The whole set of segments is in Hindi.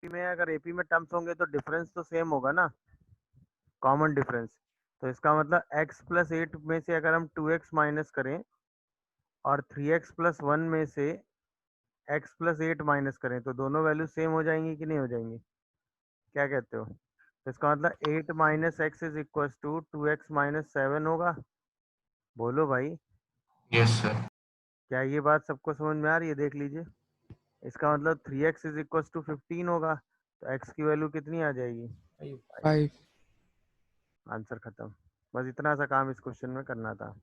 में अगर एपी में टर्म्स होंगे तो डिफरेंस तो सेम होगा ना, कॉमन डिफरेंस। तो इसका मतलब x प्लस 8 में से अगर हम 2x माइनस करें और 3x प्लस 1 में से x प्लस 8 माइनस करें तो दोनों वैल्यू सेम हो जाएंगी कि नहीं हो जाएंगी? क्या कहते हो? तो इसका मतलब 8 minus X is equal to 2x minus 7 होगा। बोलो भाई, यस सर। क्या ये बात सबको समझ में आ रही है? देख लीजिए, इसका मतलब 3x इज इक्वल टू 15 होगा, तो x की वैल्यू कितनी आ जाएगी? 5। आंसर खत्म। बस इतना सा काम इस क्वेश्चन में करना था।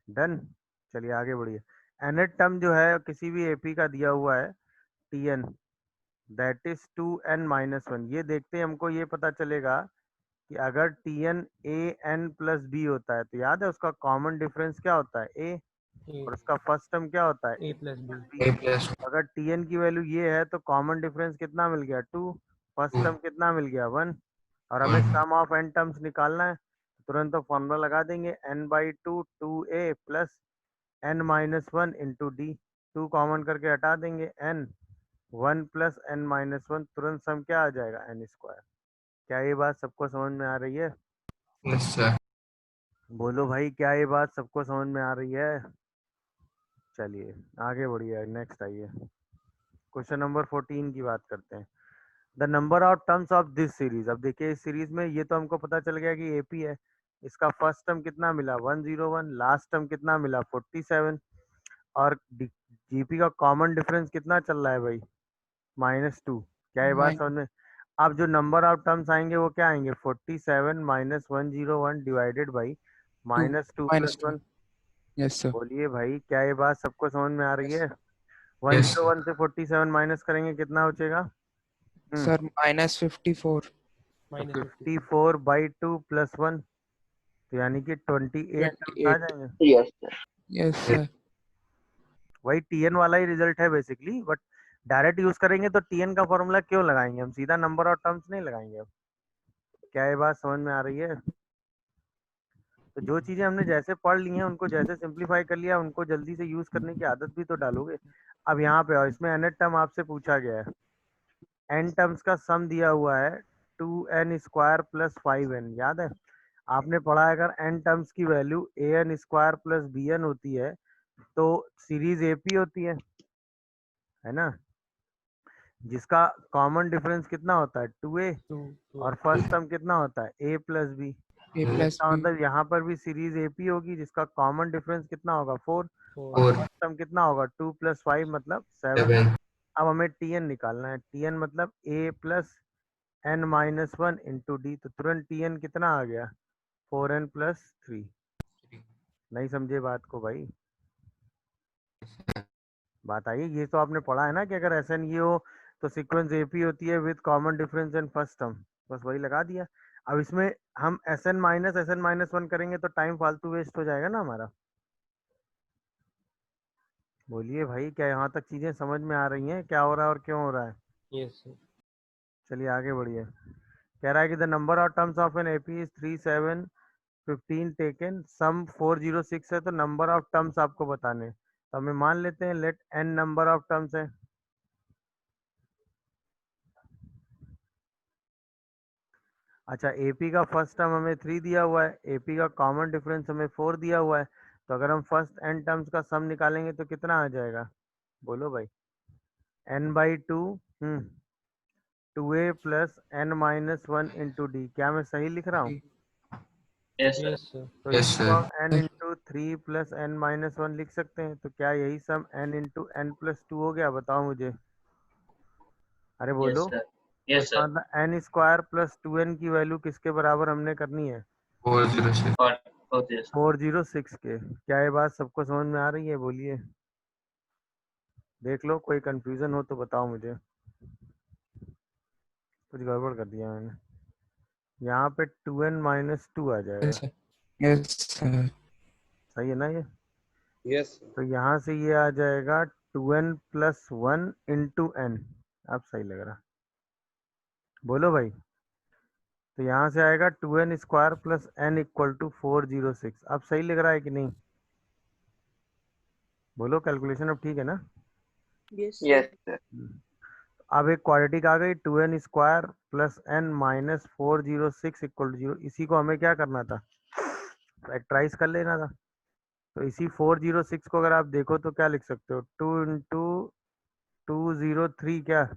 डन। चलिए आगे बढ़िए। nth टर्म जो है किसी भी एपी का दिया हुआ है tn, that is 2n minus 1। ये देखते ही हमको ये पता चलेगा कि अगर tn a n plus b होता है तो याद है उसका कॉमन डिफरेंस क्या होता है? a, और उसका फर्स्ट टर्म क्या होता है? ए प्लस बी। b। ए प्लस अगर tn की वैल्यू ये है तो कॉमन डिफरेंस कितना मिल गया? 2। फर्स्ट टर्म कितना मिल गया? 1। और हमें सम ऑफ n टर्म्स निकालना है, तुरंत तो फॉर्मूला लगा देंगे, n by two 2a plus n minus 1 into D. 2 common करके हटा देंगे, n 1 प्लस n माइनस 1, तुरंत सम क्या आ जाएगा? n square. क्या ये बात सबको समझ में आ रही है? Yes sir. बोलो भाई, क्या ये बात सबको समझ में आ रही है? चलिए आगे बढ़िए, नेक्स्ट आइए, क्वेश्चन नंबर 14 की बात करते हैं। The number of terms of this series. अब देखिए इस सीरीज में ये तो हमको पता चल गया कि एपी है। इसका फर्स्ट टर्म कितना मिला? 101। लास्ट टर्म कितना मिला? 47। और जीपी का कॉमन डिफरेंस कितना चल रहा है भाई? -2। क्या ये बात समझ में? अब जो नंबर ऑफ टर्म्स आएंगे वो क्या आएंगे? 47 minus 101 divided by -2 plus -2। 1। Yes sir. बोलिए भाई, क्या ये बात सबको समझ में आ रही है? यस 101 से 47 माइनस करेंगे कितना बचेगा? सर -54। तो 54/2 प्लस 1, तो यानी कि 28 टर्म्स आ 28। जाएंगे। Yes sir. Yes sir. वही टीएन वाला ही रिजल्ट है बेसिकली, बट डायरेक्ट यूज करेंगे तो टीएन का फॉर्मूला क्यों लगाएंगे? हम सीधा नंबर ऑफ टर्म्स नहीं लगाएंगे अब। क्या ये बात समझ में आ रही है? तो जो चीजें हमने जैसे पढ़ ली हैं उनको जैसे सिंप्लीफाई कर लिया, उनको जल्दी से यूज करने की आदत भी तो डालोगे। अब यहाँ पे आओ, इसमें nth टर्म आपसे पूछा गया है, n टर्म्स का सम दिया हुआ है 2n स्क्वायर प्लस 5n। याद है आपने पढ़ा है, अगर n टर्म्स की value an square plus bn होती है तो सीरीज एपी होती है ना, जिसका कॉमन डिफरेंस कितना होता है? 2a। 2 और फर्स्ट टर्म कितना होता है? a plus B. ए तो प्लस इसका बी। मतलब यहाँ पर भी सीरीज एपी होगी जिसका कॉमन डिफरेंस कितना होगा? 4। और 4 फर्स्ट टर्म कितना होगा? 2 प्लस 5 मतलब 7। 7 अब हमें टीएन निकालना है, टीएन मतलब a plus n minus 1 into D. तो तुरंत टीएन कितना आ गया? 4n plus 3। नहीं समझे बात को भाई? बात आई? ये तो आपने पढ़ा है ना कि अगर एस एन ये हो तो सीक्वेंस एपी होती है with common difference in first term. बस वही लगा दिया। अब इसमें हम एस एन माइनस 1 करेंगे तो टाइम फालतू वेस्ट हो जाएगा ना हमारा। बोलिए भाई, क्या यहाँ तक चीजें समझ में आ रही हैं क्या हो रहा है और क्यों हो रहा है? Yes sir. चलिए आगे बढ़िए। कह रहा है कि the number of terms of an AP is 3 7 15 taken, sum 406 है, तो नंबर ऑफ टर्म्स आपको बताने। तो हमें मान लेते हैं let N number of terms है। अच्छा, एपी का फर्स्ट टर्म हमें 3 दिया हुआ है, एपी का कॉमन डिफरेंस हमें 4 दिया हुआ है, तो अगर हम फर्स्ट एन टर्म्स का सम निकालेंगे तो कितना आ जाएगा? बोलो भाई। n by two 2a plus n minus 1 into D. क्या मैं सही लिख रहा हूँ? Yes sir. Yes sir. तो यस इसी को सर। हम n into 3 plus n minus 1 लिख सकते हैं। तो क्या यही सम n इंटू n प्लस 2 हो गया? बताओ मुझे। अरे यस बोलो। सर। तो यस इसका सर। मतलब n स्क्वायर प्लस 2n की वैल्यू किसके बराबर हमने करनी है? 406 और ओके सर। 406 के। क्या ये बात सबको समझ में आ रही है? बोलिए। देख लो, कोई कंफ्यूजन हो तो बताओ मुझे। कुछ गड़बड़ कर दिया मैंने। यहाँ पे 2n माइनस 2 आ जाएगा। Yes sir. सही है ना ये? यस तो यहाँ से ये आ जाएगा 2n प्लस 1 इंटू n। अब सही लग रहा? बोलो भाई। तो यहाँ से आएगा 2n square plus n equal to 406। अब सही लग रहा है कि नहीं? बोलो, कैलकुलेशन अब ठीक है ना? Yes sir. अब एक क्वाड्रेटिक आ गई 2n square plus n minus 406 equal to 0। इसी को हमें क्या करना था, फैक्टराइज कर लेना था। तो इसी 406 को अगर आप देखो तो क्या लिख सकते हो, 2 × 203 क्या,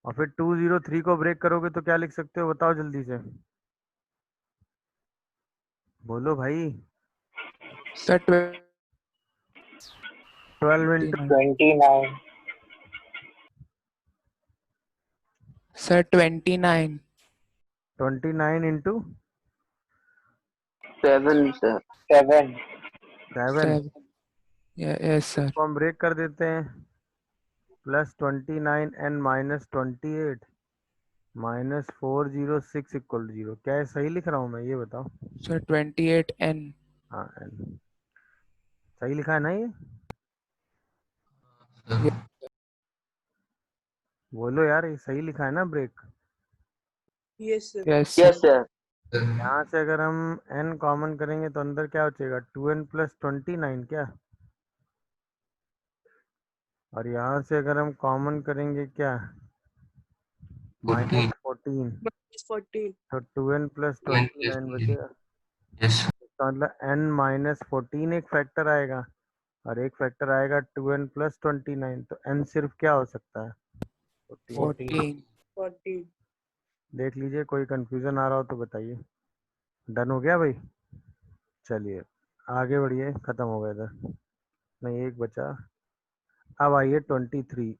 और फिर 203 को ब्रेक करोगे तो क्या लिख सकते हो, बताओ जल्दी से, बोलो भाई। Sir 12 into 29 sir 29 29 into 7 sir. 7 7, yes sir इसको हम ब्रेक कर देते हैं, plus 29n minus 28 minus 406 equal to 0। क्या है, सही लिख रहा हूँ मैं, ये बताओ। सर 28n हाँ n सही लिखा है ना ये, सर बोलो यार, ये सही लिखा है ना break. Yes Yes sir. Sir यहाँ से अगर हम n कॉमन करेंगे तो अंदर क्या बचेगा, 2n प्लस 29 क्या, और यहाँ से अगर हम कॉमन करेंगे क्या, माइनस 14, 14 तो 2n प्लस 29 बचेगा। यस इसका मतलब n माइनस 14 एक फैक्टर आएगा, और एक फैक्टर आएगा 2n प्लस 29। तो n सिर्फ क्या हो सकता है, 14। 14 देख लीजिए, कोई कंफ्यूजन आ रहा हो तो बताइए। डन हो गया भाई, चलिए आगे बढ़िए, खत्म हो गया इधर, नहीं एक बचा। अब आइए 23।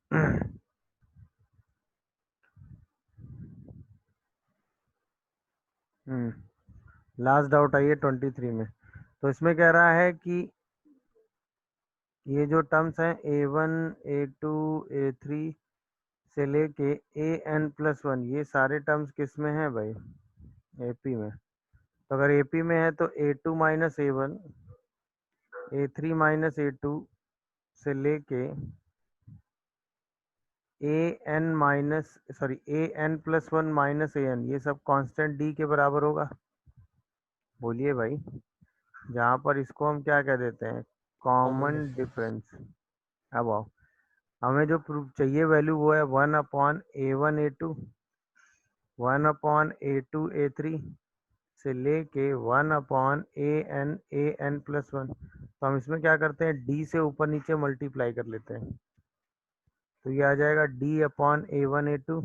लास्ट डाउट आइए 23 में। तो इसमें कह रहा है कि ये जो टर्म्स हैं a1 a2 a3 से लेके an प्लस 1, ये सारे टर्म्स किस में हैं भाई, AP में। तो अगर AP में है तो a2 minus a1, a3 minus a2 से लेके an minus sorry an plus 1 minus an, ये सब कांस्टेंट d के बराबर होगा। बोलिए भाई, जहाँ पर इसको हम क्या कह देते हैं, कॉमन डिफरेंस। अब आओ, हमें जो प्रूफ चाहिए वैल्यू वो है 1/a1 a2, 1/a2 a3 से लेके 1/an प्लस 1। तो हम इसमें क्या करते हैं, d से ऊपर नीचे मल्टीप्लाई कर लेते हैं। तो ये आ जाएगा d/a1 a2,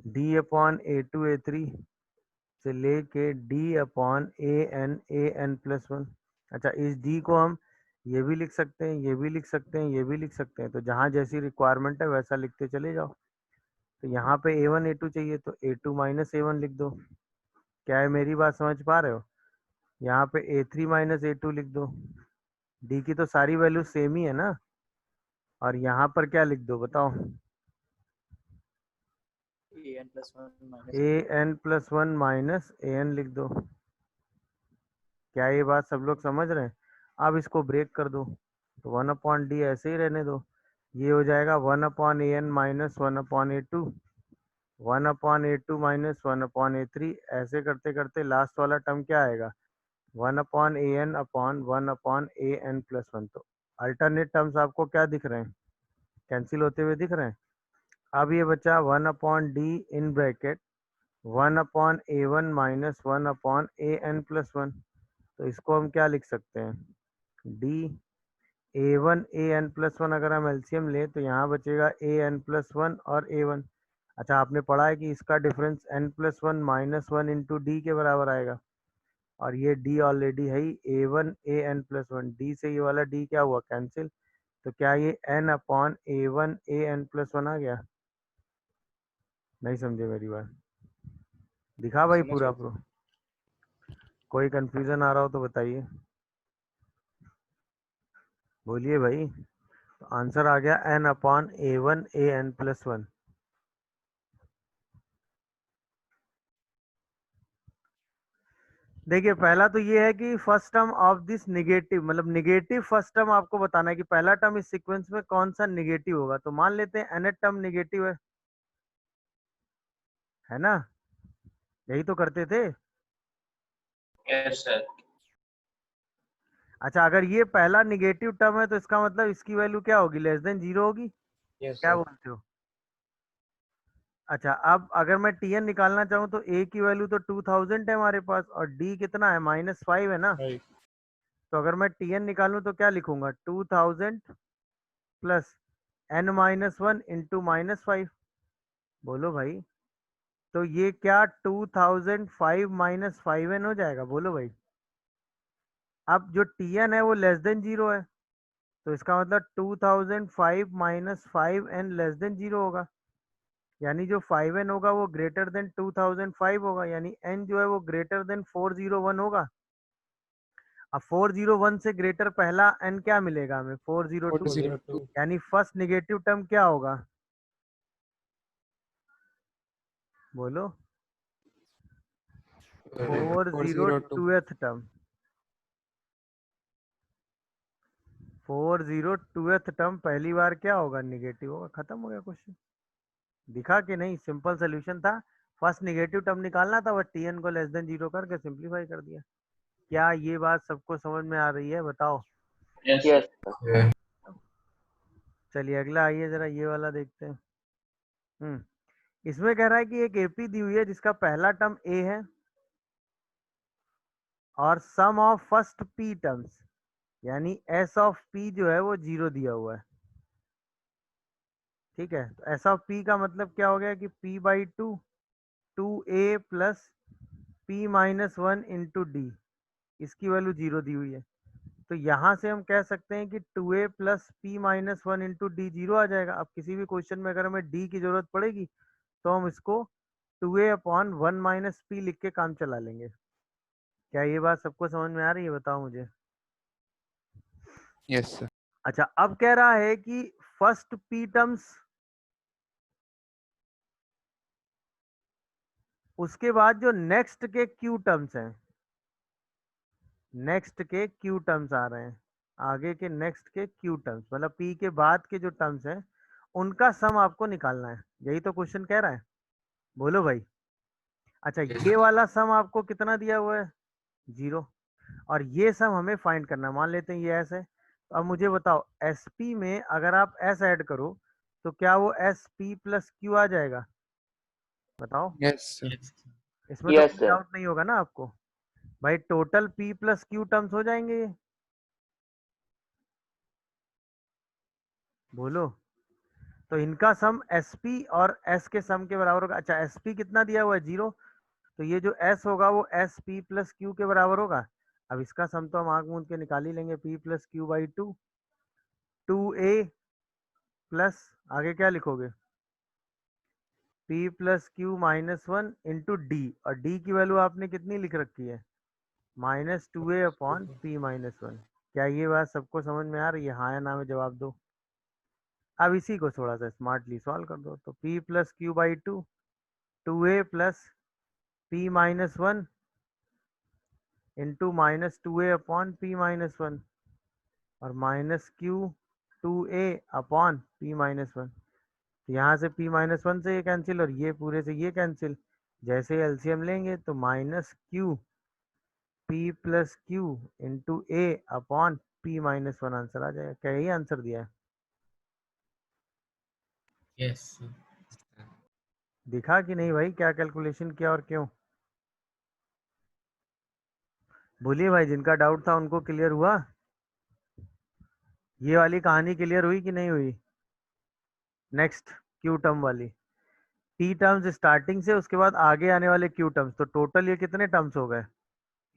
d/a2 a3 से लेके d/an प्लस 1। अच्छा, इस d को हम ये भी लिख सकते हैं, ये भी लिख सकते हैं, ये भी लिख सकते हैं। तो जहाँ जैसी रिक्वायरमेंट है वैसा लिखते चले जाओ। तो यहाँ पे a1 a2 चाहिए तो a2 माइनस a1 लिख दो। क्या है, मेरी बात समझ पा रहे हो। यहाँ पे a3 माइनस a2 लिख दो, d की तो सारी वैल्यू सेम ही है ना। और यहाँ पर क्या लिख दो बताओ, an प्लस 1 माइनस an लिख दो। क्या ये बात सब लोग समझ रहे हैं। अब इसको ब्रेक कर दो, तो 1/d ऐसे ही रहने दो। ये हो जाएगा 1/an minus 1/a2, 1/a2 minus 1/a3। ऐसे करते करते लास्ट वाला टर्म क्या आएगा, 1/an अपॉन 1/an प्लस 1। तो अल्टरनेट टर्म्स आपको क्या दिख रहे हैं, कैंसिल होते हुए दिख रहे हैं। अब ये बचा 1/d in bracket 1/a1 minus 1/an plus 1। तो इसको हम क्या लिख सकते हैं, d a1 an प्लस 1। अगर हम एलसीएम ले तो यहाँ बचेगा an प्लस 1 और a1। अच्छा, आपने पढ़ा है कि इसका difference n plus 1 minus 1 into D के बराबर आएगा, और ये d ऑलरेडी है ही a1 an प्लस 1। d से ये वाला d क्या हुआ, कैंसिल। तो क्या ये n/a1 an प्लस 1 आ गया। नहीं समझे मेरी बात, दिखा भाई पूरा प्रो। कोई कंफ्यूजन आ रहा हो तो बताइए, बोलिए भाई। तो आंसर आ गया n/a1 an प्लस 1। देखिए, पहला तो ये है कि first term of this negative, मतलब निगेटिव फर्स्ट टर्म आपको बताना है कि पहला टर्म इस सीक्वेंस में कौन सा निगेटिव होगा। तो मान लेते हैं nth टर्म निगेटिव है ना, यही तो करते थे। Yes sir. अच्छा, अगर ये पहला निगेटिव टर्म है तो इसका मतलब इसकी वैल्यू क्या होगी, लेस देन 0 होगी। Yes, क्या sir. बोलते हो? अच्छा, अब अगर मैं टीएन निकालना चाहूँ तो ए की वैल्यू तो 2000 है हमारे पास, और डी कितना है, -5 है ना। Right. तो अगर मैं टीएन निकालूं तो क्या लिखूंगा, 2000 प्लस n-1 इंटू -5। बोलो भाई, तो ये क्या 2005 माइनस 5n हो जाएगा? बोलो भाई। अब जो टीएन है वो लेस देन 0 है, तो इसका मतलब 2005 माइनस 5n लेस देन 0 होगा, यानी जो 5n होगा वो ग्रेटर देन 2005 होगा, यानी n जो है वो ग्रेटर देन 401 होगा। अब 401 से ग्रेटर पहला n क्या मिलेगा हमें, 402, 402. यानी फर्स्ट नेगेटिव टर्म क्या होगा? बोलो, 402. 402th टर्म, 402th टर्म पहली बार क्या होगा, नेगेटिव होगा। खत्म हो गया क्वेश्चन। दिखा कि नहीं, सिंपल सोल्यूशन था। फर्स्ट नेगेटिव टर्म निकालना था, बस टीएन को लेस देन 0 करके सिंपलीफाई कर दिया। क्या ये बात सबको समझ में आ रही है, बताओ? Yes, Yes, sir. sir. Yeah. चलिए अगला आइए, जरा ये वाला देखते हैं। इसमें कह रहा है कि एक एपी दी हुई है जिसका पहला टर्म ए है और सम ऑफ फर्स्ट पी टर्म्स, यानी एस ऑफ पी जो है वो 0 दिया हुआ है। ठीक है, तो एस ऑफ पी का मतलब क्या हो गया कि p by 2 a plus p-1 into D, इसकी वैल्यू 0 दी हुई है। तो यहाँ से हम कह सकते हैं कि 2a plus p-1 into D 0 आ जाएगा। अब किसी भी क्वेश्चन में अगर हमें डी की जरूरत पड़ेगी तो हम इसको 2a अपॉन 1 माइनस पी लिख के काम चला लेंगे। क्या ये बात सबको समझ में आ रही है, बताओ मुझे? Yes, sir. अच्छा, अब कह रहा है कि फर्स्ट पी टर्म्स, उसके बाद जो नेक्स्ट के क्यू टर्म्स हैं, नेक्स्ट के क्यू टर्म्स आ रहे हैं, आगे के नेक्स्ट के क्यू टर्म्स, मतलब पी के बाद के जो टर्म्स हैं उनका सम आपको निकालना है। यही तो क्वेश्चन कह रहा है, बोलो भाई। अच्छा, Yes. ये वाला सम आपको कितना दिया हुआ है, 0, और ये सम हमें फाइंड करना है। मान लेते हैं ये एस है, तो अब मुझे बताओ एसपी में अगर आप एस ऐड करो तो क्या वो एस पी प्लस क्यू आ जाएगा? बताओ, Yes, sir. Yes. इसमें तो Yes, कोई sir. डाउट नहीं होगा ना आपको? भाई total P plus Q terms हो जाएंगे ये, बोलो। तो इनका सम एसपी और एस के सम के बराबर होगा। अच्छा, एसपी कितना दिया हुआ है, 0, तो ये जो एस होगा वो एस पी प्लस क्यू के बराबर होगा। अब इसका सम तो हम आग मूंद के निकाल ही लेंगे, P plus Q by 2 a plus, आगे क्या लिखोगे, p plus Q -1 into D, और डी की वैल्यू आपने कितनी लिख रखी है, -2a अपॉन p-1। क्या ये बात सबको समझ में आ रही है, हाँ या ना में जवाब दो। अब इसी को थोड़ा सा स्मार्टली सॉल्व कर दो, तो p plus Q by 2 a plus p-1 into -2a upon p-1, और -q 2a अपॉन p-1। तो यहाँ से p-1 से ये कैंसिल और ये पूरे से ये कैंसिल, जैसे एलसीएम लेंगे तो -q p plus q into a upon p-1 answer आ जाएगा। क्या यही आंसर दिया है? Yes, sir. दिखा कि नहीं भाई, क्या कैलकुलेशन किया और क्यों? बोलिए भाई, जिनका डाउट था उनको क्लियर हुआ? ये वाली कहानी क्लियर हुई कि नहीं हुई? नेक्स्ट क्यू टर्म वाली, पी टर्म्स स्टार्टिंग से, उसके बाद आगे आने वाले क्यू टर्म्स, तो टोटल ये कितने टर्म्स हो गए,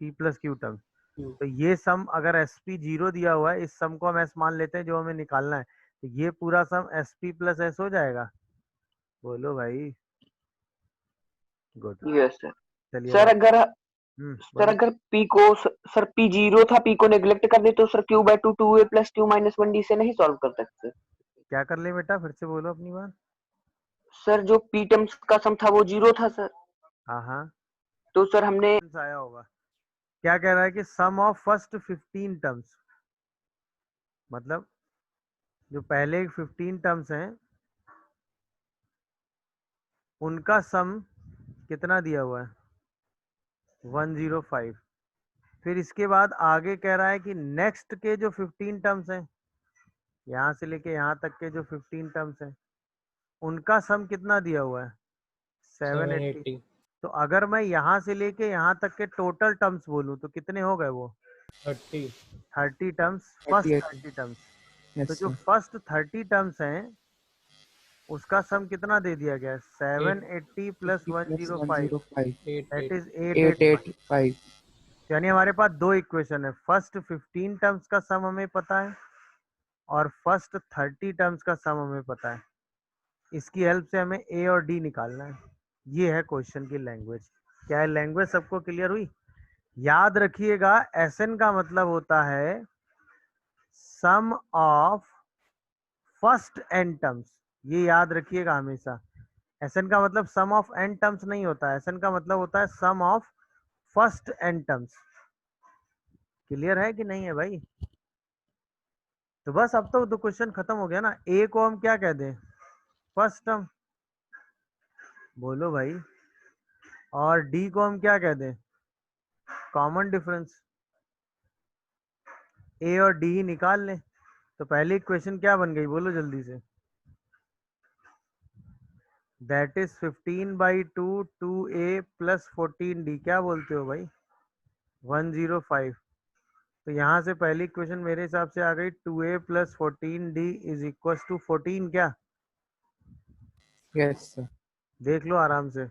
P plus Q terms. Two. तो ये सम अगर एस पी 0 दिया हुआ है, इस सम को हम एस मान लेते हैं जो हमें निकालना है, तो ये पूरा सम एस पी प्लस एस हो जाएगा। बोलो भाई, गुड। Yes, sir. चलिए सर अब अगर सर बोलिए। अगर पी को सर पी 0 था, पी को नेग्लेक्ट कर दे तो sir Q by 2 a plus q-1 d से नहीं सॉल्व कर सकते? क्या कर ले बेटा, फिर से बोलो अपनी बात। सर जो पी टर्म्स का सम था वो 0 था सर, हाँ हाँ, तो सर हमने आया होगा। क्या कह रहा है कि सम ऑफ फर्स्ट 15 टर्म्स, मतलब जो पहले 15 टर्म्स हैं उनका सम कितना दिया हुआ है, 105। फिर इसके बाद आगे कह रहा है कि नेक्स्ट के जो 15 टर्म्स हैं यहाँ से लेके यहाँ तक के जो 15 टर्म्स हैं उनका सम कितना दिया हुआ है 780। 780 तो अगर मैं यहाँ से लेके यहाँ तक के टोटल टर्म्स बोलूँ तो कितने हो गए वो 30 30 टर्म्स, फर्स्ट 38 30 टर्म्स। तो yes जो sir फर्स्ट 30 टर्म्स हैं उसका सम कितना दे दिया गया है 780 प्लस 105 105 दैट 88 इज 885। 885 यानी हमारे पास दो इक्वेशन है, फर्स्ट 15 टर्म्स का सम हमें पता है और फर्स्ट 30 टर्म्स का सम हमें पता है। इसकी हेल्प से हमें ए और डी निकालना है। ये है क्वेश्चन की लैंग्वेज। क्या है लैंग्वेज, सबको क्लियर हुई? याद रखिएगा एसएन का मतलब होता है sum of first n terms. ये याद रखिएगा हमेशा। एसएन का मतलब सम ऑफ एन टर्म्स नहीं होता है, एसएन का मतलब होता है sum of first n terms. Clear है कि नहीं है भाई? तो बस अब तो क्वेश्चन खत्म हो गया ना। ए को हम क्या कह दें फर्स्ट टर्म, बोलो भाई, और डी को हम क्या कह दें कॉमन डिफरेंस। ए और डी ही निकाल लें। तो पहली इक्वेशन क्या बन गई बोलो जल्दी से, that is 15/2 2a plus 14d। क्या बोलते हो भाई 105। तो यहाँ से पहली इक्वेशन मेरे हिसाब से आ गई 2a plus 14d is equal to 14। क्या yes sir देख लो आराम से,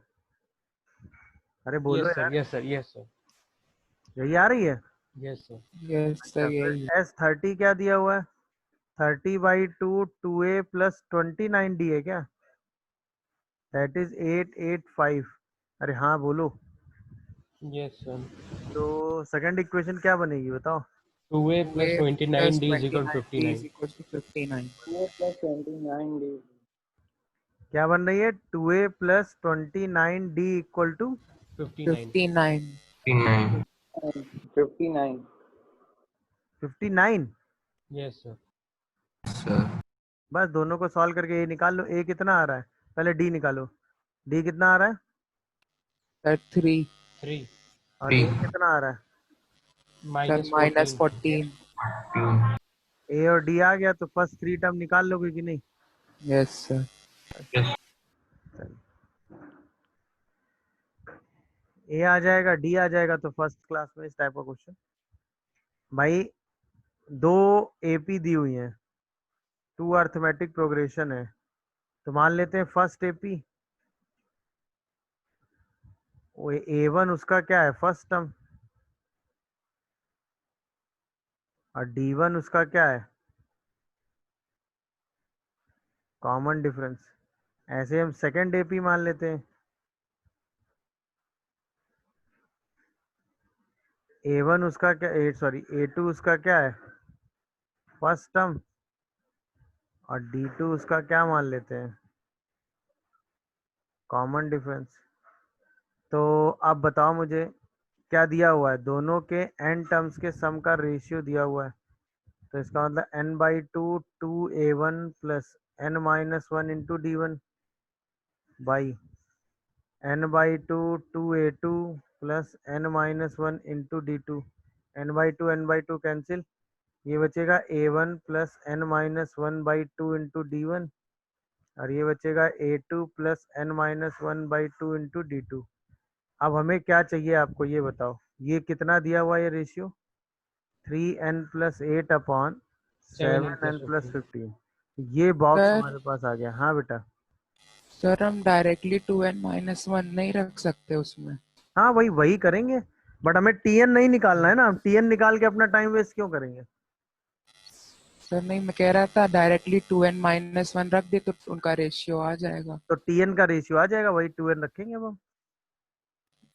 अरे बोलो yes sir यार, yes sir yes sir यही आ रही है। yes sir yes sir यही है S30 क्या दिया हुआ है 30/2 2a प्लस 29d है क्या, दैट इज 885। अरे हाँ बोलो। yes sir तो सेकंड इक्वेशन क्या बनेगी बताओ? 2a plus 2a plus 29d is equal to 29d is 59 equal to 59 2a plus 29d क्या बन रही है 2a plus 29d equal to 59 59 59 59 59। yes sir sir बस दोनों को सॉल्व करके ए निकाल लो। ए कितना आ रहा है, पहले डी निकालो। डी कितना आ रहा है sir 3 3 और ए 3 कितना आ रहा है? sir minus minus 14 14 ए और डी आ गया तो फर्स्ट थ्री टर्म निकाल लोगे कि नहीं? yes sir yes ए आ जाएगा डी आ जाएगा तो फर्स्ट क्लास में इस टाइप का क्वेश्चन। भाई दो एपी दी हुई हैं, टू अर्थमेटिक प्रोग्रेशन है। तो मान लेते हैं फर्स्ट एपी, वो A1 उसका क्या है फर्स्ट टर्म और D1 उसका क्या है कॉमन डिफरेंस। ऐसे हम सेकंड एपी मान लेते हैं, A1 उसका क्या A2 उसका क्या है फर्स्ट टर्म और D2 उसका क्या मान लेते हैं कॉमन डिफरेंस। तो अब बताओ मुझे क्या दिया हुआ है, दोनों के n टर्म्स के सम का रेशियो दिया हुआ है। तो इसका मतलब n/2 2a1 plus n-1 into D1 by n/2 2a2 plus n-1 into D2। n/2 cancel, ये बचेगा a1 plus n-1/2 into D1 और ये बचेगा a2 plus n-1/2 into D2। अब हमें क्या चाहिए आपको ये बताओ, ये कितना दिया हुआ है ये ratio 3n plus 8 upon 7n plus 15। ये बॉक्स सर हमारे पास आ गया। हाँ बेटा, सर हम डायरेक्टली 2n-1 नहीं रख सकते उसमें हाँ वही वही करेंगे, बट हमें टीएन नहीं निकालना है ना। हम टीएन निकाल के अपना टाइम वेस्ट क्यों करेंगे? सर नहीं मैं कह रहा था डायरेक्टली 2n-1 रख दे तो उनका रेशियो आ जाएगा तो टीएन का रेशियो आ जाएगा, वही 2n रखेंगे अब हम।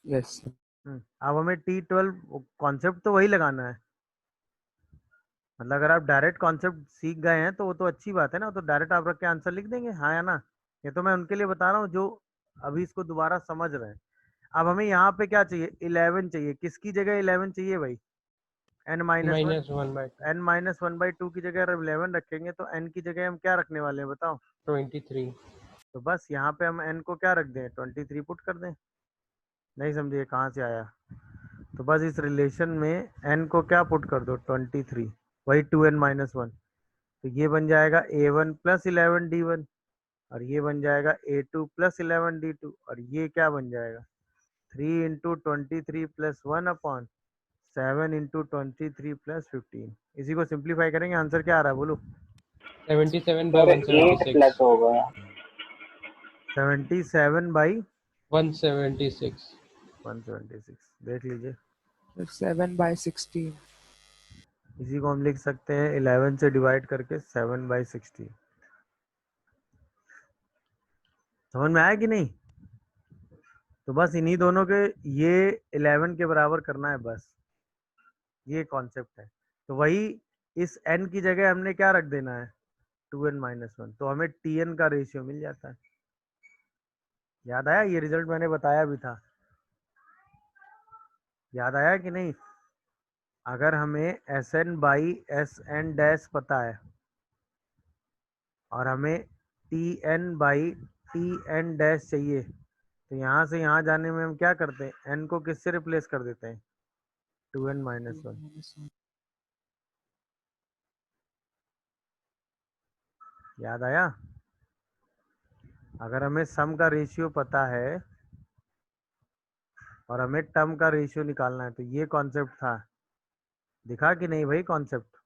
यस सर अब हमें T12 कॉन्सेप्ट तो वही लगाना है। मतलब अगर आप डायरेक्ट कॉन्सेप्ट सीख गए हैं तो वो तो अच्छी बात है ना, तो डायरेक्ट आप रख के आंसर लिख देंगे हाँ या ना। ये तो मैं उनके लिए बता रहा हूँ जो अभी इसको दोबारा समझ रहे हैं। अब हमें यहाँ पे क्या चाहिए 11 चाहिए, किसकी जगह 11 चाहिए भाई n-1। minus 1/2 n-1/2 की जगह अगर 11 रखेंगे तो n की जगह हम क्या रखने वाले हैं बताओ? 23 तो बस यहाँ पे हम n को क्या रख दें 23 पुट कर दें। नहीं समझिए कहाँ से आया? तो बस इस रिलेशन में n को क्या पुट कर दो 23, वही 2n-1। तो ये बन जाएगा A1 प्लस 11 D1 और ये बन जाएगा A2 प्लस 11 D2 और ये क्या बन जाएगा 3 into 23 plus 1 upon 7 into 23 plus 15। इसी को सिंप्लीफाई करेंगे, आंसर क्या आ रहा है बोलो? 77 by सर 8 प्लस 176. होगा 77 बाई 176. 176। देख लीजिए, 7/16। इसी को हम लिख सकते हैं 11 से डिवाइड करके 7/16। समझ में आया कि नहीं? तो बस इन्हीं दोनों के ये 11 के बराबर करना है, बस ये कॉन्सेप्ट है। तो वही इस n की जगह हमने क्या रख देना है 2n-1, तो हमें tn का रेशियो मिल जाता है। याद आया? ये रिजल्ट मैंने बताया भी था, याद आया कि नहीं? अगर हमें Sn बाई Sn डैश पता है और हमें Tn बाई Tn डैश चाहिए, तो यहाँ से यहाँ जाने में हम क्या करते हैं, n को किससे रिप्लेस कर देते हैं 2n-1। याद आया? अगर हमें सम का रेशियो पता है और हमें टर्म का रेशियो निकालना है, तो ये कॉन्सेप्ट था। दिखा कि नहीं भाई कॉन्सेप्ट?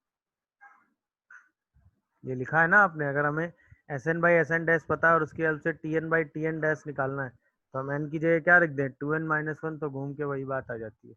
ये लिखा है ना आपने, अगर हमें Sn बाई Sn डैश पता है और उसकी हेल्प से Tn बाई Tn डैश निकालना है, तो हम n की जगह क्या रख दें 2n-1, तो घूम के वही बात आ जाती है।